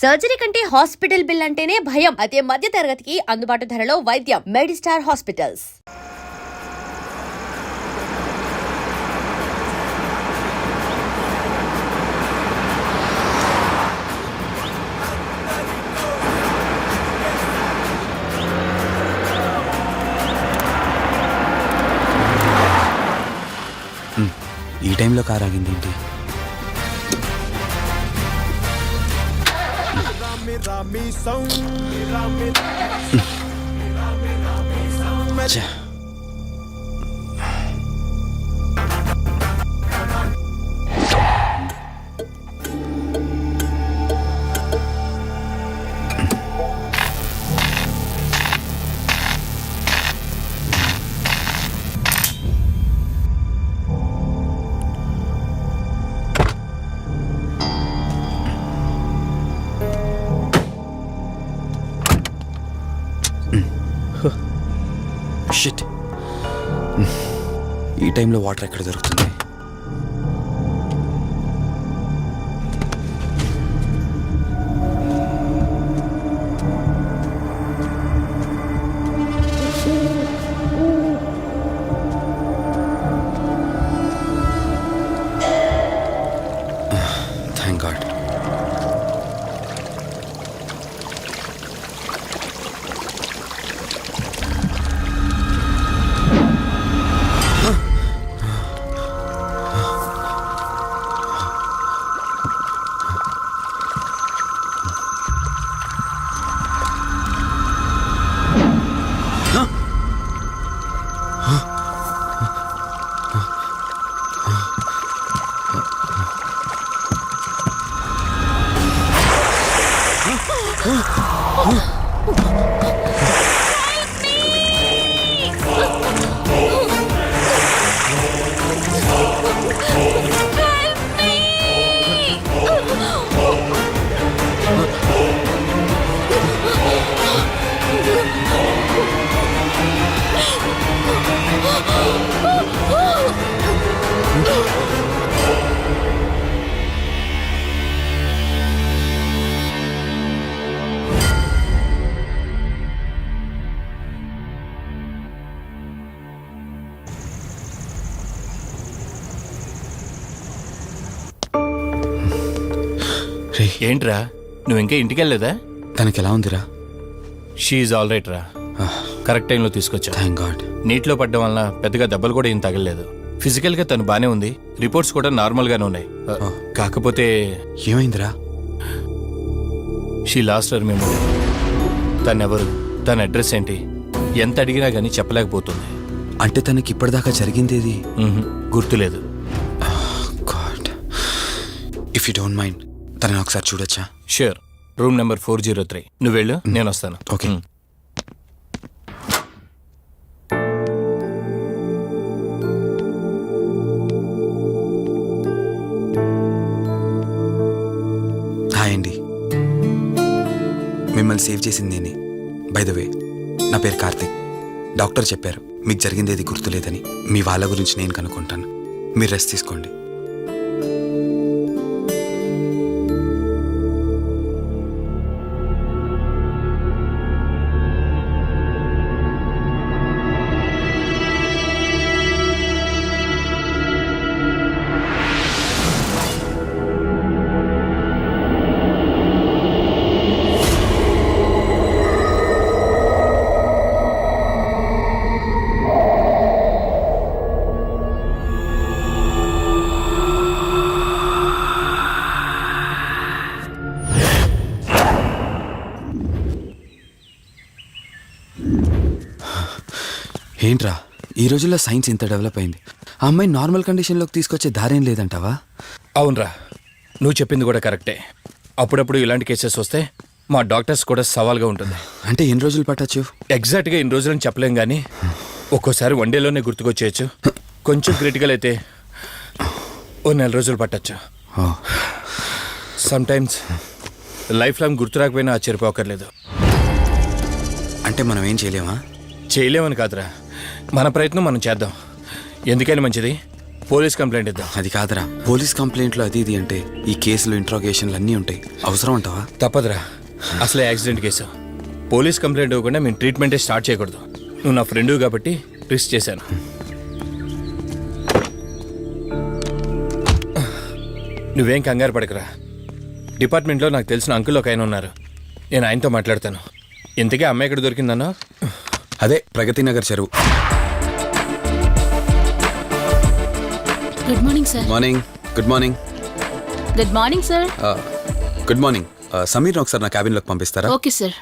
Surgery కంటే hospital bill అంటేనే భయం. అదే మధ్య తరగతికి అందుబాటు ధరలో వైద్యం. Medistar hospitals. ఈ టైంలో కార్ ఆగింది ఏంటి? షిట్, ఈ టైంలో వాటర్ ఎక్కడ దొరుకుతుంది? Thank God. ఏంట్రా, నువ్వు ఇంకా ఇంటికి వెళ్ళలేదా? తనకి ఎలా ఉందిరా? షీఈ్ ఆల్ రైట్ రా. కరెక్ట్ టైంలో తీసుకొచ్చా. Thank God. నీటిలో పడ్డం వలన పెద్దగా దెబ్బలు కూడా ఏం తగలలేదు. ఫిజికల్గా తను బానే ఉంది. రిపోర్ట్స్ కూడా నార్మల్గానే ఉన్నాయి. కాకపోతే ఏమైందిరా? She lost her memory. తనెవరు, తన అడ్రస్ ఏంటి, ఎంత అడిగినా కానీ చెప్పలేకపోతుంది. అంటే తనకి ఇప్పటిదాకా జరిగిందేది గుర్తులేదు. God, if you don't mind తనని ఒకసారి చూడొచ్చా? షూర్. Room number 403. నువ్వు వెళ్ళు, నేను వస్తాను. ఓకే. హాయ్ అండి, మిమ్మల్ని సేవ్ చేసింది నేనే. బై ద వే, నా పేరు కార్తిక్. డాక్టర్ చెప్పారు మీకు జరిగింది ఏది గుర్తులేదని. మీ వాళ్ళ గురించి నేను కనుక్కుంటాను. మీరు రెస్ట్ తీసుకోండి. ఏంట్రా, ఈ రోజుల్లో సైన్స్ ఇంత డెవలప్ అయింది. ఆ అమ్మాయి నార్మల్ కండిషన్లోకి తీసుకొచ్చే దారేం లేదంటావా? అవునరా, నువ్వు చెప్పింది కూడా కరెక్టే. అప్పుడప్పుడు ఇలాంటి కేసెస్ వస్తే మా డాక్టర్స్ కూడా సవాల్గా ఉంటుంది. అంటే ఎన్ని రోజులు పట్టచ్చు? ఎగ్జాక్ట్గా ఇన్ని రోజులని చెప్పలేం, కానీ ఒక్కోసారి వన్ డేలోనే గుర్తుకొచ్చేయచ్చు. కొంచెం క్రిటికల్ అయితే ఓ 4 రోజులు పట్టచ్చు. సమ్ టైమ్స్ లైఫ్ లాంగ్ గుర్తు రాకపోయినా ఆశ్చర్యపోకర్లేదు. అంటే మనం ఏం చేయలేమా? చేయలేమని కాదురా, మన ప్రయత్నం మనం చేద్దాం. ఎందుకని మంచిది. పోలీస్ కంప్లైంట్ ఇద్దాం. అది కాదురా, పోలీస్ కంప్లైంట్లు అది ఇది అంటే ఈ కేసులు ఇంట్రాగేషన్లు అన్నీ ఉంటాయి. అవసరం అంటావా? తప్పదురా, అసలే యాక్సిడెంట్ కేసు. పోలీస్ కంప్లైంట్ ఇవ్వకుండా మేము ట్రీట్మెంటే స్టార్ట్ చేయకూడదు. నువ్వు నా ఫ్రెండ్ కాబట్టి రిస్క్ చేశాను. నువ్వేం కంగారు పడకరా. డిపార్ట్మెంట్లో నాకు తెలిసిన అంకుల్ ఒక ఆయన ఉన్నారు. నేను ఆయనతో మాట్లాడతాను. ఇంతకీ అమ్మాయి ఎక్కడ దొరికిందన్నా? అదే ప్రగతి నగర్ చెరువు. Good morning sir. Morning. Good morning. Good morning sir. Good morning. సమీర్ని ఒకసారి నా క్యాబిన్లోకి పంపిస్తారా? Okay sir.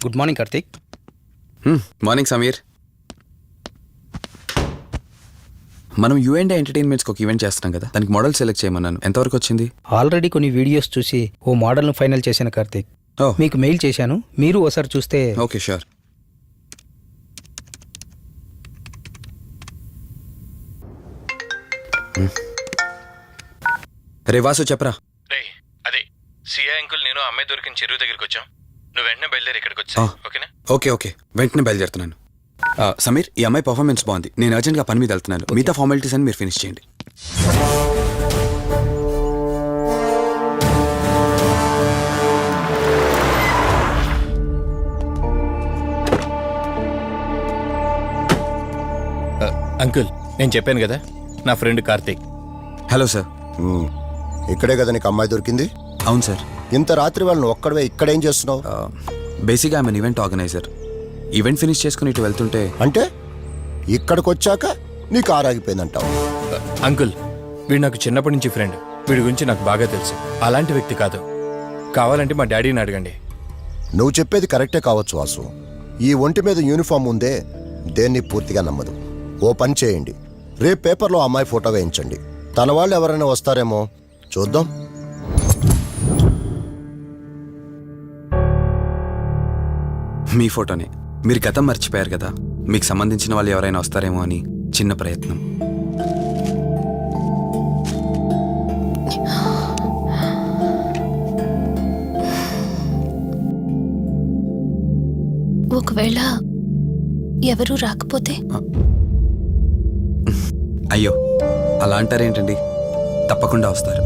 Good morning Karthik. Morning Sameer. మనం యూఎండే ఎంటర్టైన్మెంట్స్కి ఒక ఈవెంట్ చేస్తున్నాం కదా, దానికి మోడల్ సెలెక్ట్ చేయమన్నాను. ఎంతవరకు వచ్చింది? ఆల్రెడీ కొన్ని వీడియోస్ చూసి ఓ మోడల్ను ఫైనల్ చేశాను కార్తీక్. ఓ మీకు మెయిల్ చేశాను, మీరు ఒకసారి చూస్తే. Okay sure. రే వాసు చెప్పరా. అదే సిఐ అంకుల్ నేను అమ్మాయి దొరికిన చెరువు దగ్గరికి వచ్చాం. నువ్వు వెంటనే బయలుదేరి ఇక్కడికి వచ్చా. ఓకేనా? ఓకే వెంటనే బయలుదేరుతున్నాను. సమీర్, ఈ అమ్మాయి పర్ఫార్మెన్స్ బాగుంది. నేను అర్జెంట్గా పని మీద వెళ్తున్నాను. మిగతా ఫార్మాలిటీస్ అని మీరు ఫినిష్ చేయండి. అంకుల్, నేను చెప్పాను కదా, నా ఫ్రెండ్ కార్తీక్. Hello sir. ఇక్కడే కదా నీకు అమ్మాయి దొరికింది? అవును సార్. ఇంత రాత్రి వాళ్ళని ఒక్కడవే ఇక్కడేం చేస్తున్నావు? బేసిక్గా I'm event organiser. Event finish చేసుకుని ఇటు వెళ్తుంటే. అంటే ఇక్కడికి వచ్చాక నీకు ఆరాగిపోయిందంటావు? అంకుల్, వీడు నాకు చిన్నప్పటి నుంచి ఫ్రెండ్. వీడి గురించి నాకు బాగా తెలుసు. అలాంటి వ్యక్తి కాదు. కావాలంటే మా డాడీని అడగండి. నువ్వు చెప్పేది కరెక్టే కావచ్చు వాసు. ఈ ఒంటి మీద యూనిఫామ్ ఉందే దేన్ని పూర్తిగా నమ్మదు. ఓ పని చేయండి, రేపు పేపర్లో అమ్మాయి ఫోటో వేయించండి. తన వాళ్ళు ఎవరైనా వస్తారేమో చూద్దాం. మీ ఫోటోనే. మీరు గతం మర్చిపోయారు కదా, మీకు సంబంధించిన వాళ్ళు ఎవరైనా వస్తారేమో అని చిన్న ప్రయత్నం. ఒకవేళ ఎవరు రాకపోతే? అయ్యో, అలా అంటారేంటండి? తప్పకుండా వస్తారు.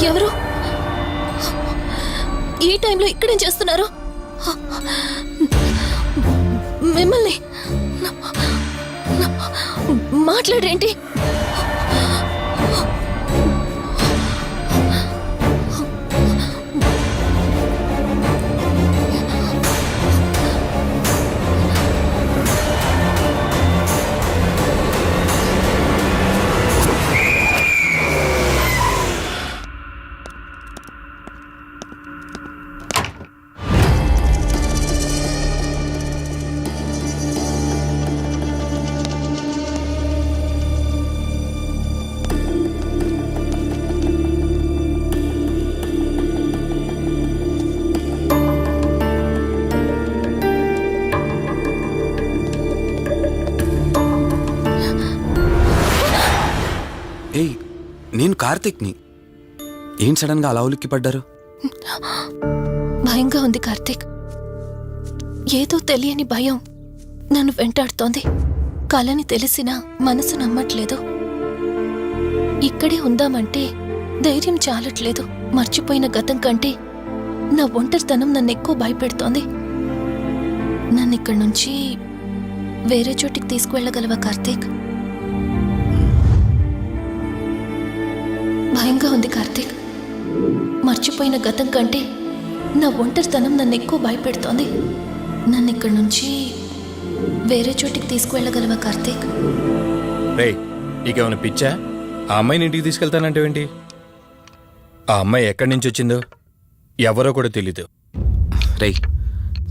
ఎవరు ఈ టైంలో ఇక్కడేం చేస్తున్నారు? మిమ్మల్ని మాట్లాడేంటి? ఏయ్, నేను కార్తిక్ని. ఏం సడన్గా అలా ఉలిక్కి పడ్డారు? భయంగా ఉంది కార్తీక్. ఏదో తెలియని భయం నన్ను వెంటాడుతోంది. కలని తెలిసినా మనసు నమ్మట్లేదు. ఇక్కడే ఉందామంటే ధైర్యం చాలట్లేదు. మర్చిపోయిన గతం కంటే నా ఒంటరితనం నన్ను ఎక్కువ భయపెడుతోంది. నన్ను ఇక్కడి నుంచి వేరే చోటికి తీసుకువెళ్ళగలవా కార్తీక్? భయంగా ఉంది కార్తీక్. మర్చిపోయిన గతం కంటే నా ఒంటరితనం నన్ను ఎక్కువ భయపెడుతోంది. నన్ను ఇక్కడి నుంచి వేరే చోటికి తీసుకువెళ్ళగలవా కార్తీక్? రేయ్, నీకేమైనా పిచ్చా? ఆ అమ్మాయిని ఇంటికి తీసుకెళ్తానంటేవేంటి? ఆ అమ్మాయి ఎక్కడి నుంచి వచ్చిందో ఎవరో కూడా తెలీదు. రేయ్,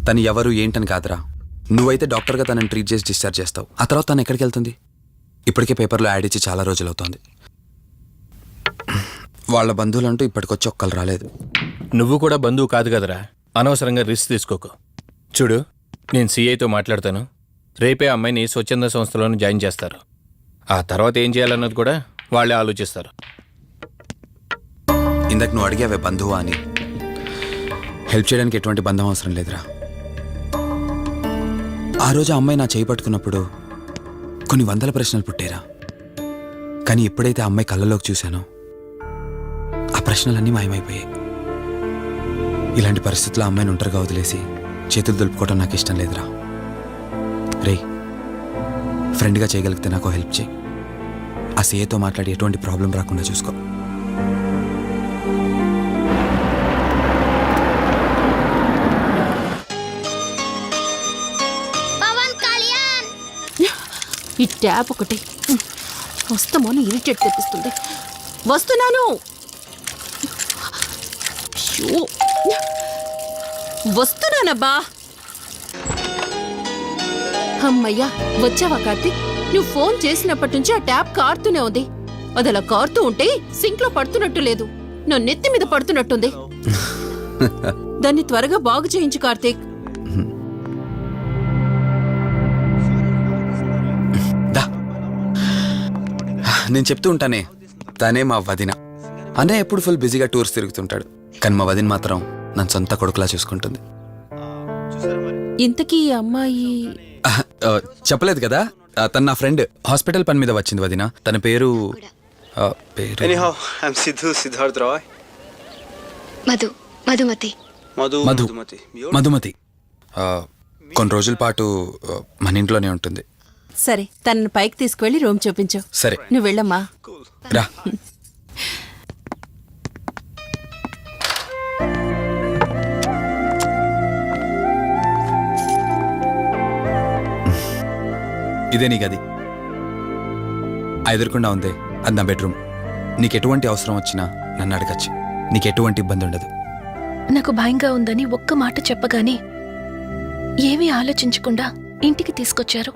తను ఎవరు ఏంటని కాదురా. నువ్వైతే డాక్టర్గా తనని ట్రీట్ చేసి డిశ్చార్జ్ చేస్తావు. ఆ తర్వాత తను ఎక్కడికి వెళ్తుంది? ఇప్పటికే పేపర్లో యాడ్ ఇచ్చి చాలా రోజులు అవుతోంది. వాళ్ళ బంధువులంటూ ఇప్పటికొచ్చి ఒక్కరు రాలేదు. నువ్వు కూడా బంధువు కాదు కదరా. అనవసరంగా రిస్క్ తీసుకోకు. చూడు, నేను సిఐతో మాట్లాడతాను. రేపే అమ్మాయిని స్వచ్ఛంద సంస్థలోనే జాయిన్ చేస్తారు. ఆ తర్వాత ఏం చేయాలన్నది కూడా వాళ్ళే ఆలోచిస్తారు. ఇందాక నువ్వు అడిగావే బంధువా అని. హెల్ప్ చేయడానికి ఎటువంటి బంధం అవసరం లేదురా. ఆ రోజు ఆ అమ్మాయి నా చేయి పట్టుకున్నప్పుడు కొన్ని వందల ప్రశ్నలు పుట్టేరా. కానీ ఎప్పుడైతే ఆ అమ్మాయి కళ్ళలోకి చూశానో ఆ ప్రశ్నలన్నీ మాయమైపోయాయి. ఇలాంటి పరిస్థితుల్లో ఆ అమ్మాయిని ఒంటరిగా వదిలేసి చేతులు దులుపుకోవడం నాకు ఇష్టం లేదురా. రేయ్, ఫ్రెండ్గా చేయగలిగితే నాకు హెల్ప్ చేయి. ఆ సీఏతో మాట్లాడి ఎటువంటి ప్రాబ్లం రాకుండా చూసుకో. ఈ ట్యాప్ ఒకటి వస్తామోని ఇరిటేట్ తెప్పిస్తుంది. వస్తున్నాను. షో. వస్తున్నానబ్బా. అమ్మయ్యా, వచ్చావా కార్తీక్? నువ్వు ఫోన్ చేసినప్పటి నుంచి ఆ ట్యాప్ కారుతూనే ఉంది. అది అలా కారుతూ ఉంటే సింక్ లో పడుతున్నట్టు లేదు, నా నెత్తి మీద పడుతున్నట్టుంది. దాన్ని త్వరగా బాగు చేయించు కార్తీక్. నేను చెప్తూ ఉంటానే, తనే మా వదిన. అన్నయ్య ఎప్పుడు ఫుల్ బిజీగా టూర్స్ తిరుగుతుంటాడు, కానీ మా వదిన మాత్రం నన్ను సొంత కొడుకులా చూసుకుంటుంది. ఇంతకీ ఈ అమ్మాయి చెప్పలేదు కదా, తను నా ఫ్రెండ్. హాస్పిటల్ పని మీద వచ్చింది వదిన. తన పేరు Anyhow, I'm Siddharth Roy. Madhumati. Madhumati. కొన్ని రోజుల పాటు మన ఇంట్లోనే ఉంటుంది. సరే, తనను పైకి తీసుకువెళ్ళి రూమ్ చూపించు. సరే, నువ్వు వెళ్ళమ్మా. రా. ఇదే నీ గది. ఎదురుకుండా ఉందే, అది నా బెడ్రూమ్. నీకు ఎటువంటి అవసరం వచ్చినా నన్ను అడగచ్చు. నీకు ఎటువంటి ఇబ్బంది ఉండదు. నాకు భయంగా ఉందని ఒక్క మాట చెప్పగానే ఏమీ ఆలోచించకుండా ఇంటికి తీసుకొచ్చారు.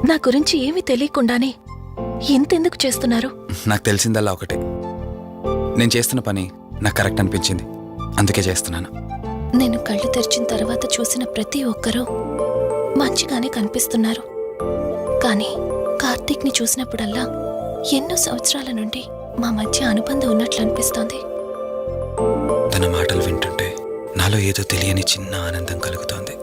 నా గురించి ఏమీ తెలియకుండానే ఇంతెందుకు చేస్తున్నారు? నాకు తెలిసిందల్లా ఒకటే, నేను చేస్తున్న పని నాకు కరెక్ట్ అనిపించింది, అందుకే చేస్తున్నాను. నేను కళ్ళు తెరిచిన తర్వాత చూసిన ప్రతి ఒక్కరూ మంచిగానే కనిపిస్తున్నారు. కానీ కార్తీక్ని చూసినప్పుడల్లా ఎన్నో సంవత్సరాల నుండి మా మధ్య అనుబంధం ఉన్నట్లు అనిపిస్తోంది. తన మాటలు వింటుంటే నాలో ఏదో తెలియని చిన్న ఆనందం కలుగుతోంది.